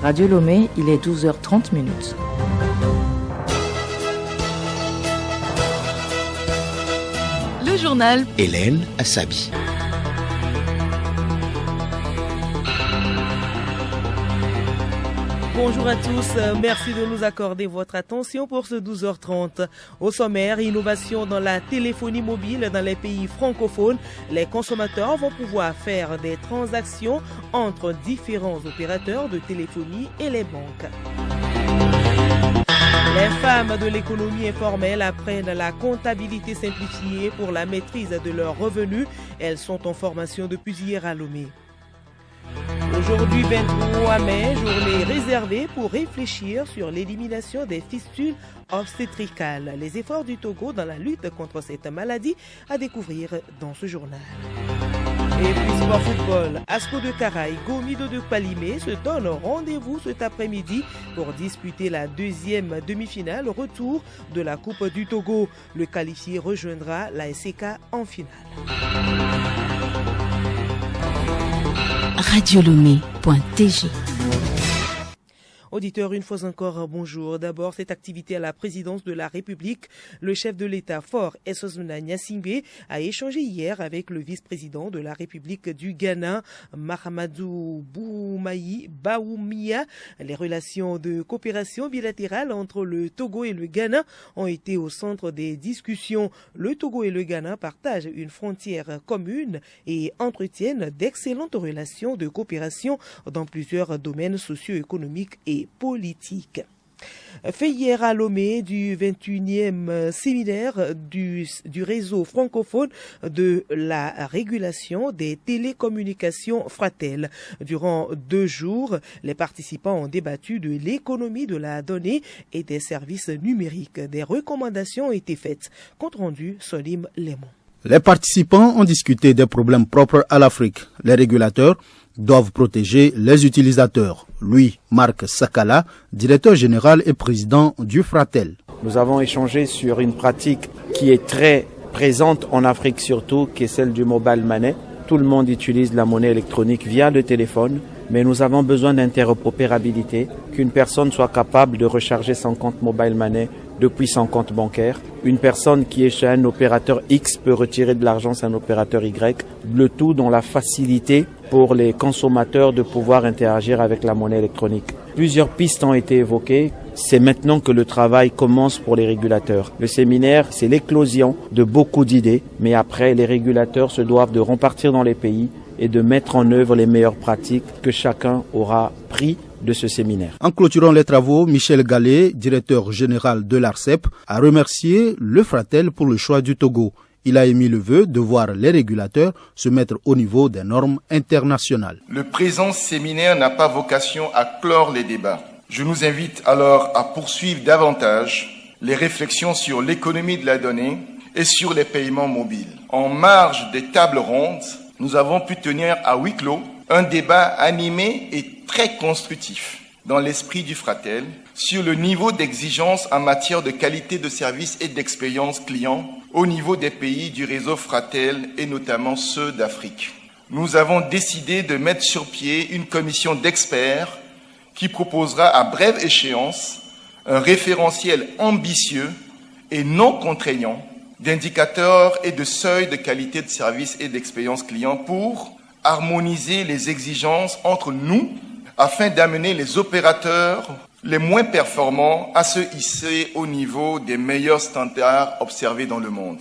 Radio Lomé, il est 12h30. Le journal Hélène Assabi. Bonjour à tous, merci de nous accorder votre attention pour ce 12h30. Au sommaire, innovation dans la téléphonie mobile dans les pays francophones. Les consommateurs vont pouvoir faire des transactions entre différents opérateurs de téléphonie et les banques. Les femmes de l'économie informelle apprennent la comptabilité simplifiée pour la maîtrise de leurs revenus. Elles sont en formation depuis hier à Lomé. Aujourd'hui 23 mai, journée réservée pour réfléchir sur l'élimination des fistules obstétricales. Les efforts du Togo dans la lutte contre cette maladie à découvrir dans ce journal. Et puis sport football, Asco de Caraï, Gomido de Palimé se donne rendez-vous cet après-midi pour disputer la deuxième demi-finale retour de la Coupe du Togo. Le qualifié rejoindra la SCK en finale. radiolomé.tg. Auditeurs, une fois encore, bonjour. D'abord, cette activité à la présidence de la République, le chef de l'État, Faure Essozuna Gnassingbé, a échangé hier avec le vice-président de la République du Ghana, Mahamadou Baoumia. Les relations de coopération bilatérale entre le Togo et le Ghana ont été au centre des discussions. Le Togo et le Ghana partagent une frontière commune et entretiennent d'excellentes relations de coopération dans plusieurs domaines socio-économiques et politique. Fait hier à Lomé du 21e séminaire du réseau francophone de la régulation des télécommunications Fratel. Durant 2 jours, les participants ont débattu de l'économie de la donnée et des services numériques. Des recommandations ont été faites. Compte rendu, Solim Lemon. Les participants ont discuté des problèmes propres à l'Afrique. Les régulateurs doivent protéger les utilisateurs. Lui, Marc Sakala, directeur général et président du Fratel. Nous avons échangé sur une pratique qui est très présente en Afrique surtout, qui est celle du mobile money. Tout le monde utilise la monnaie électronique via le téléphone, mais nous avons besoin d'interopérabilité, qu'une personne soit capable de recharger son compte mobile money depuis son compte bancaire. Une personne qui est chez un opérateur X peut retirer de l'argent chez un opérateur Y. Le tout dans la facilité pour les consommateurs de pouvoir interagir avec la monnaie électronique. Plusieurs pistes ont été évoquées. C'est maintenant que le travail commence pour les régulateurs. Le séminaire, c'est l'éclosion de beaucoup d'idées, mais après, les régulateurs se doivent de repartir dans les pays et de mettre en œuvre les meilleures pratiques que chacun aura pris de ce séminaire. En clôturant les travaux, Michel Gallet, directeur général de l'ARCEP, a remercié le Fratel pour le choix du Togo. Il a émis le vœu de voir les régulateurs se mettre au niveau des normes internationales. Le présent séminaire n'a pas vocation à clore les débats. Je nous invite alors à poursuivre davantage les réflexions sur l'économie de la donnée et sur les paiements mobiles. En marge des tables rondes, nous avons pu tenir à huis clos un débat animé et très constructif dans l'esprit du Fratel sur le niveau d'exigence en matière de qualité de service et d'expérience client au niveau des pays du réseau Fratel et notamment ceux d'Afrique. Nous avons décidé de mettre sur pied une commission d'experts qui proposera à brève échéance un référentiel ambitieux et non contraignant d'indicateurs et de seuils de qualité de service et d'expérience client pour harmoniser les exigences entre nous afin d'amener les opérateurs les moins performants à se hisser au niveau des meilleurs standards observés dans le monde.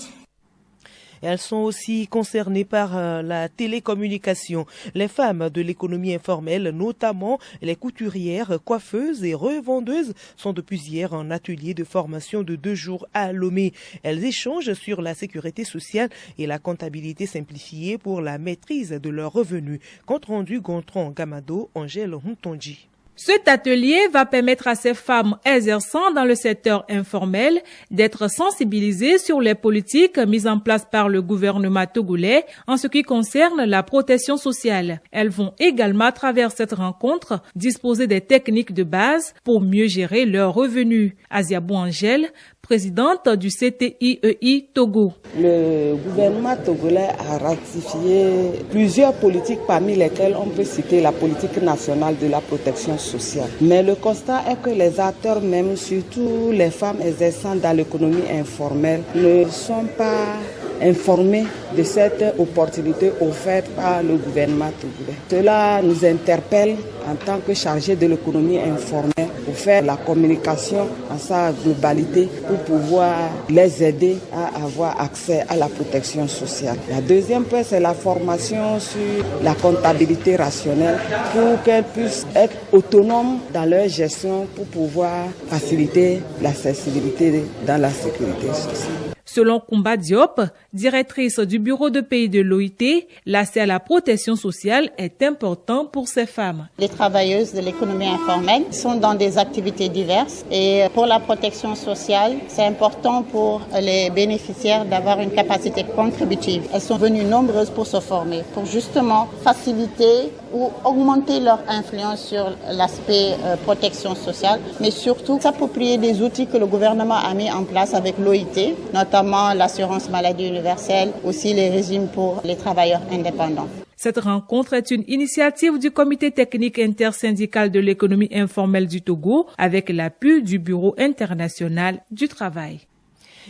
Elles sont aussi concernées par la télécommunication. Les femmes de l'économie informelle, notamment les couturières, coiffeuses et revendeuses, sont depuis hier en atelier de formation de 2 jours à Lomé. Elles échangent sur la sécurité sociale et la comptabilité simplifiée pour la maîtrise de leurs revenus. Compte rendu Gontran Gamado, Angèle Huntonji. Cet atelier va permettre à ces femmes exerçant dans le secteur informel d'être sensibilisées sur les politiques mises en place par le gouvernement togolais en ce qui concerne la protection sociale. Elles vont également, à travers cette rencontre, disposer des techniques de base pour mieux gérer leurs revenus. Asiabou Angèle, vice-présidente du CTIEI Togo. Le gouvernement togolais a ratifié plusieurs politiques, parmi lesquelles on peut citer la politique nationale de la protection sociale. Mais le constat est que les acteurs même, surtout les femmes exerçant dans l'économie informelle, ne sont pas informés de cette opportunité offerte par le gouvernement togolais. Cela nous interpelle en tant que chargé de l'économie informelle pour faire la communication en sa globalité pour pouvoir les aider à avoir accès à la protection sociale. La deuxième point, c'est la formation sur la comptabilité rationnelle pour qu'elles puissent être autonomes dans leur gestion pour pouvoir faciliter l'accessibilité dans la sécurité sociale. Selon Koumba Diop, directrice du bureau de pays de l'OIT, l'accès à la protection sociale est important pour ces femmes. Les travailleuses de l'économie informelle sont dans des activités diverses et pour la protection sociale, c'est important pour les bénéficiaires d'avoir une capacité contributive. Elles sont venues nombreuses pour se former, pour justement faciliter ou augmenter leur influence sur l'aspect protection sociale, mais surtout s'approprier des outils que le gouvernement a mis en place avec l'OIT, notamment l'assurance maladie universelle, aussi les régimes pour les travailleurs indépendants. Cette rencontre est une initiative du Comité technique intersyndical de l'économie informelle du Togo avec l'appui du Bureau international du travail.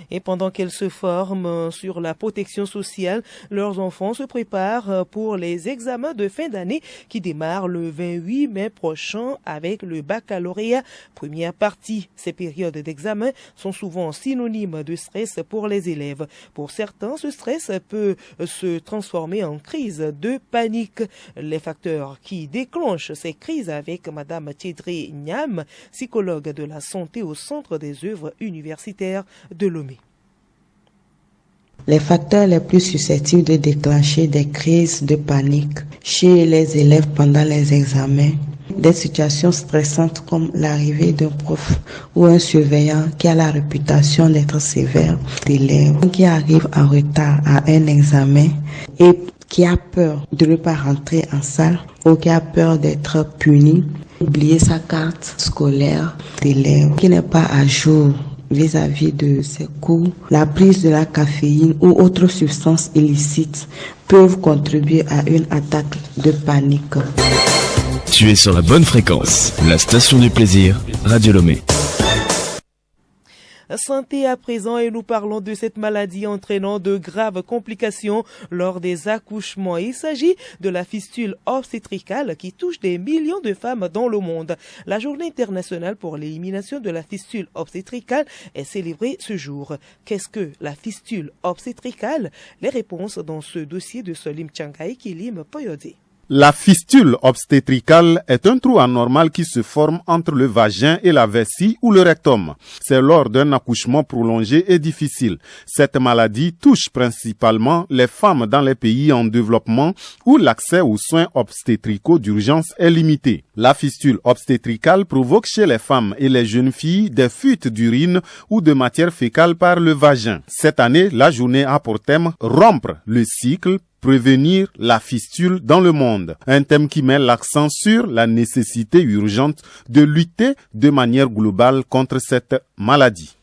Et pendant qu'elles se forment sur la protection sociale, leurs enfants se préparent pour les examens de fin d'année qui démarrent le 28 mai prochain avec le baccalauréat. Première partie, ces périodes d'examen sont souvent synonymes de stress pour les élèves. Pour certains, ce stress peut se transformer en crise de panique. Les facteurs qui déclenchent ces crises avec Madame Thiedré Niam, psychologue de la santé au Centre des œuvres universitaires de Lomé. Les facteurs les plus susceptibles de déclencher des crises de panique chez les élèves pendant les examens, des situations stressantes comme l'arrivée d'un prof ou un surveillant qui a la réputation d'être sévère, d'élèves qui arrivent en retard à un examen et qui a peur de ne pas rentrer en salle ou qui a peur d'être puni, oublier sa carte scolaire, d'élèves qui n'est pas à jour vis-à-vis de ses cours, la prise de la caféine ou autres substances illicites peuvent contribuer à une attaque de panique. Tu es sur la bonne fréquence, la station du plaisir, Radio Lomé. Santé à présent et nous parlons de cette maladie entraînant de graves complications lors des accouchements. Il s'agit de la fistule obstétricale qui touche des millions de femmes dans le monde. La journée internationale pour l'élimination de la fistule obstétricale est célébrée ce jour. Qu'est-ce que la fistule obstétricale? Les réponses dans ce dossier de Solim Tchangaï Kilim Poyodé. La fistule obstétricale est un trou anormal qui se forme entre le vagin et la vessie ou le rectum. C'est lors d'un accouchement prolongé et difficile. Cette maladie touche principalement les femmes dans les pays en développement où l'accès aux soins obstétricaux d'urgence est limité. La fistule obstétricale provoque chez les femmes et les jeunes filles des fuites d'urine ou de matière fécale par le vagin. Cette année, la journée a pour thème « Rompre le cycle ». Prévenir la fistule dans le monde. Un thème qui met l'accent sur la nécessité urgente de lutter de manière globale contre cette maladie.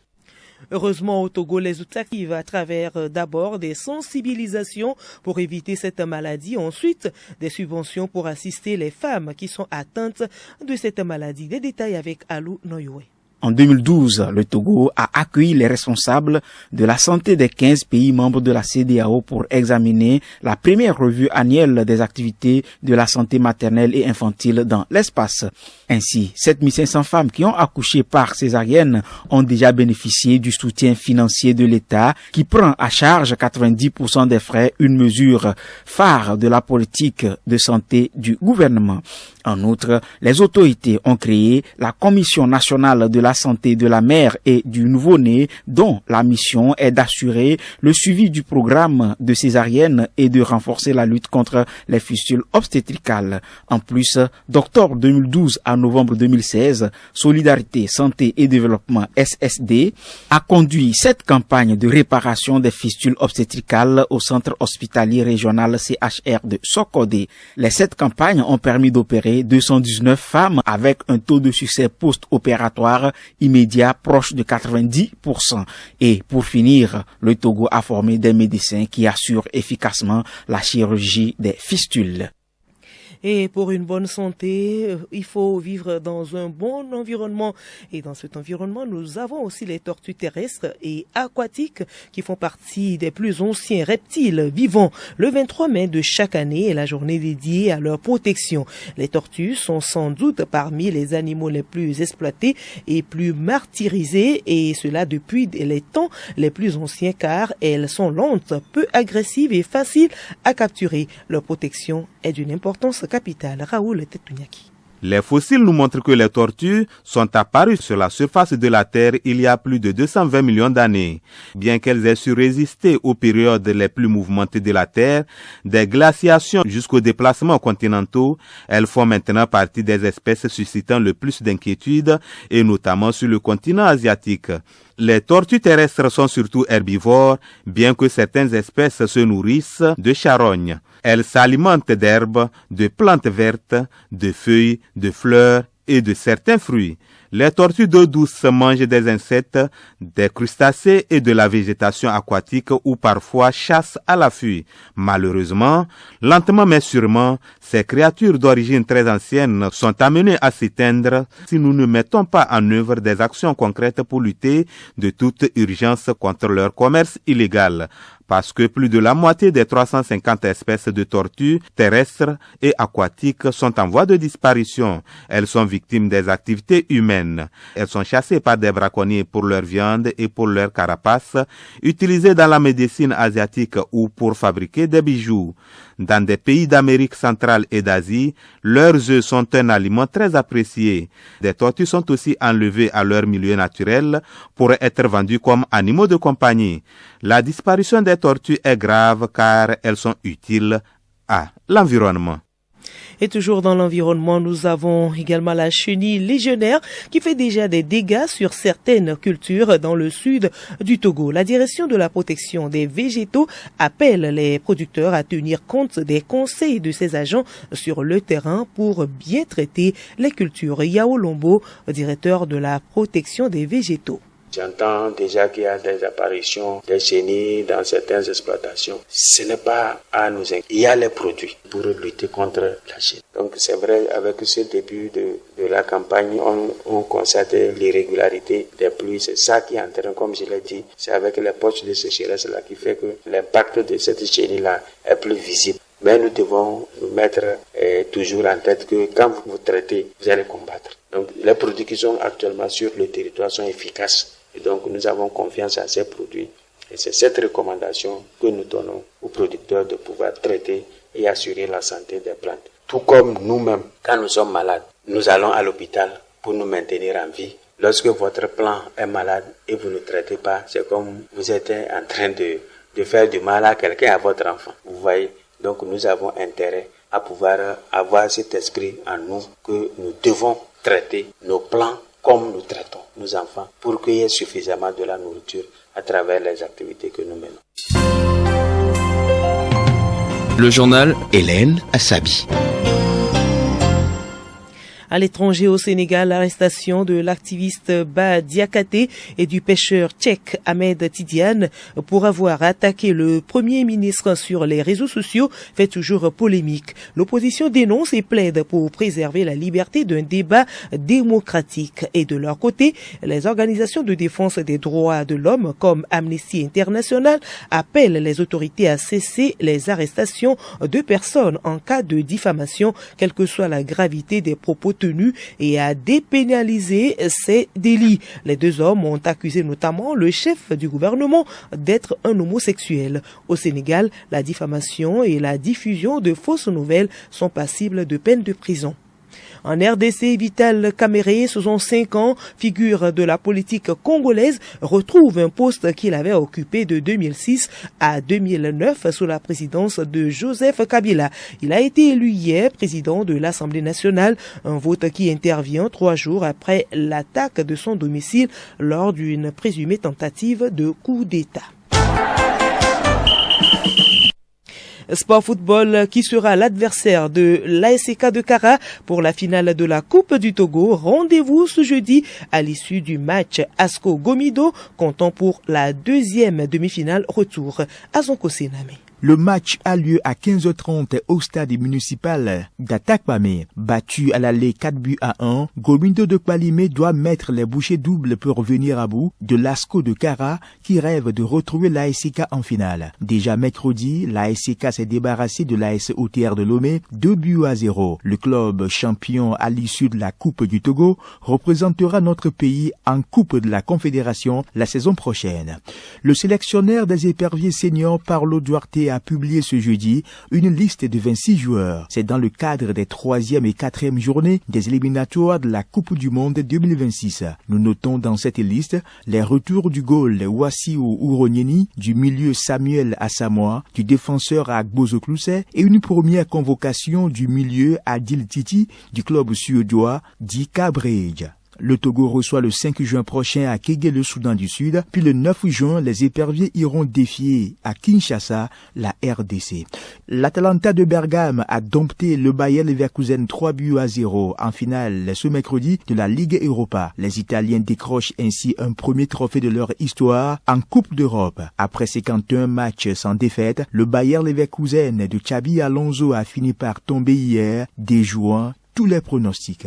Heureusement, au Togo, les outils arrivent à travers d'abord des sensibilisations pour éviter cette maladie, ensuite des subventions pour assister les femmes qui sont atteintes de cette maladie. Des détails avec Alou Noyoé. En 2012, le Togo a accueilli les responsables de la santé des 15 pays membres de la CEDEAO pour examiner la première revue annuelle des activités de la santé maternelle et infantile dans l'espace. Ainsi, 7500 femmes qui ont accouché par césarienne ont déjà bénéficié du soutien financier de l'État qui prend à charge 90% des frais, une mesure phare de la politique de santé du gouvernement. En outre, les autorités ont créé la Commission nationale de la santé de la mère et du nouveau-né, dont la mission est d'assurer le suivi du programme de césarienne et de renforcer la lutte contre les fistules obstétricales. En plus, d'octobre 2012 à novembre 2016, Solidarité, Santé et Développement SSD a conduit cette campagne de réparation des fistules obstétricales au centre hospitalier régional CHR de Sokodé. Les 7 campagnes ont permis d'opérer 219 femmes avec un taux de succès post-opératoire immédiat proche de 90%. Et pour finir, le Togo a formé des médecins qui assurent efficacement la chirurgie des fistules. Et pour une bonne santé, il faut vivre dans un bon environnement. Et dans cet environnement, nous avons aussi les tortues terrestres et aquatiques qui font partie des plus anciens reptiles vivants. Le 23 mai de chaque année est la journée dédiée à leur protection. Les tortues sont sans doute parmi les animaux les plus exploités et plus martyrisés, et cela depuis les temps les plus anciens, car elles sont lentes, peu agressives et faciles à capturer. Leur protection est d'une importance capitale. Raoul Tetounyaki. Les fossiles nous montrent que les tortues sont apparues sur la surface de la Terre il y a plus de 220 millions d'années. Bien qu'elles aient su résister aux périodes les plus mouvementées de la Terre, des glaciations jusqu'aux déplacements continentaux, elles font maintenant partie des espèces suscitant le plus d'inquiétude, et notamment sur le continent asiatique. Les tortues terrestres sont surtout herbivores, bien que certaines espèces se nourrissent de charognes. Elles s'alimentent d'herbes, de plantes vertes, de feuilles, de fleurs et de certains fruits. Les tortues d'eau douce mangent des insectes, des crustacés et de la végétation aquatique ou parfois chassent à l'affût. Malheureusement, lentement mais sûrement, ces créatures d'origine très ancienne sont amenées à s'éteindre si nous ne mettons pas en œuvre des actions concrètes pour lutter de toute urgence contre leur commerce illégal. Parce que plus de la moitié des 350 espèces de tortues terrestres et aquatiques sont en voie de disparition. Elles sont victimes des activités humaines. Elles sont chassées par des braconniers pour leur viande et pour leur carapace, utilisées dans la médecine asiatique ou pour fabriquer des bijoux. Dans des pays d'Amérique centrale et d'Asie, leurs œufs sont un aliment très apprécié. Des tortues sont aussi enlevées à leur milieu naturel pour être vendues comme animaux de compagnie. La disparition des tortues est grave car elles sont utiles à l'environnement. Et toujours dans l'environnement, nous avons également la chenille légionnaire qui fait déjà des dégâts sur certaines cultures dans le sud du Togo. La direction de la protection des végétaux appelle les producteurs à tenir compte des conseils de ces agents sur le terrain pour bien traiter les cultures. Yao Lombo, directeur de la protection des végétaux. J'entends déjà qu'il y a des apparitions des chenilles dans certaines exploitations. Ce n'est pas à nous inquiéter. Il y a les produits pour lutter contre la chenille. Donc c'est vrai, avec ce début de la campagne, on constate l'irrégularité des pluies. C'est ça qui est en train, comme je l'ai dit, c'est avec les poches de sécheresse-là qui fait que l'impact de cette chenille-là est plus visible. Mais nous devons nous mettre toujours en tête que quand vous traitez, vous allez combattre. Donc les produits qui sont actuellement sur le territoire sont efficaces. Et donc nous avons confiance à ces produits. Et c'est cette recommandation que nous donnons aux producteurs de pouvoir traiter et assurer la santé des plantes. Tout comme nous-mêmes, quand nous sommes malades, nous allons à l'hôpital pour nous maintenir en vie. Lorsque votre plant est malade et vous ne traitez pas, c'est comme vous êtes en train de faire du mal à quelqu'un, à votre enfant. Vous voyez, donc nous avons intérêt à pouvoir avoir cet esprit en nous que nous devons traiter nos plants comme nous traitons nos enfants pour qu'il y ait suffisamment de la nourriture à travers les activités que nous menons. Le journal Hélène Assabi. À l'étranger au Sénégal, l'arrestation de l'activiste Bah Diakhaté et du pêcheur tchèque Ahmed Tidiane pour avoir attaqué le Premier ministre sur les réseaux sociaux fait toujours polémique. L'opposition dénonce et plaide pour préserver la liberté d'un débat démocratique. Et de leur côté, les organisations de défense des droits de l'homme comme Amnesty International appellent les autorités à cesser les arrestations de personnes en cas de diffamation, quelle que soit la gravité des propos tenus, et à dépénaliser ces délits. Les deux hommes ont accusé notamment le chef du gouvernement d'être un homosexuel. Au Sénégal, la diffamation et la diffusion de fausses nouvelles sont passibles de peine de prison. En RDC, Vital Kamerhe, 65 ans, figure de la politique congolaise, retrouve un poste qu'il avait occupé de 2006 à 2009 sous la présidence de Joseph Kabila. Il a été élu hier président de l'Assemblée nationale, un vote qui intervient 3 jours après l'attaque de son domicile lors d'une présumée tentative de coup d'État. Sport football qui sera l'adversaire de l'ASK de Kara pour la finale de la Coupe du Togo. Rendez-vous ce jeudi à l'issue du match Asko-Gomido, comptant pour la deuxième demi-finale retour à Zonko Sename. Le match a lieu à 15h30 au stade municipal d'Atakpame. Battu à l'aller 4-1, Gomido de Kpalimé doit mettre les bouchées doubles pour revenir à bout de l'ASCO de Kara qui rêve de retrouver l'ASK en finale. Déjà mercredi, l'ASK s'est débarrassé de l'AS OTR de Lomé 2-0. Le club champion à l'issue de la Coupe du Togo représentera notre pays en Coupe de la Confédération la saison prochaine. Le sélectionneur des éperviers seniors Paulo Duarte a publié ce jeudi une liste de 26 joueurs. C'est dans le cadre des 3e et 4e journées des éliminatoires de la Coupe du Monde 2026. Nous notons dans cette liste les retours du goal Wassio Uronieni, du milieu Samuel Asamoah, du défenseur Agbozo Clousset et une première convocation du milieu Adil Titi du club suédois Dika Bridge. Le Togo reçoit le 5 juin prochain à Kégué, le Soudan du Sud, puis le 9 juin, les éperviers iront défier à Kinshasa la RDC. L'Atalanta de Bergame a dompté le Bayer Leverkusen 3-0 en finale ce mercredi de la Ligue Europa. Les Italiens décrochent ainsi un premier trophée de leur histoire en Coupe d'Europe. Après 51 matchs sans défaite, le Bayer Leverkusen de Xabi Alonso a fini par tomber hier, déjouant tous les pronostics.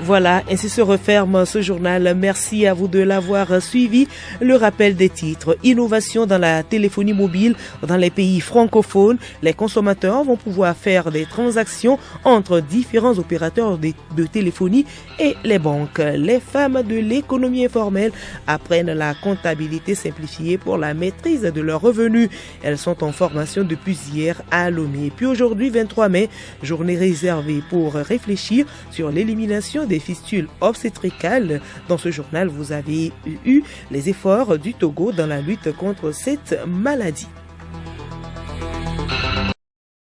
Voilà, ainsi se referme ce journal. Merci à vous de l'avoir suivi. Le rappel des titres. Innovation dans la téléphonie mobile dans les pays francophones. Les consommateurs vont pouvoir faire des transactions entre différents opérateurs de téléphonie et les banques. Les femmes de l'économie informelle apprennent la comptabilité simplifiée pour la maîtrise de leurs revenus. Elles sont en formation depuis hier à Lomé. Puis aujourd'hui, 23 mai, journée réservée pour réfléchir sur l'élimination des fistules obstétricales. Dans ce journal, vous avez eu les efforts du Togo dans la lutte contre cette maladie.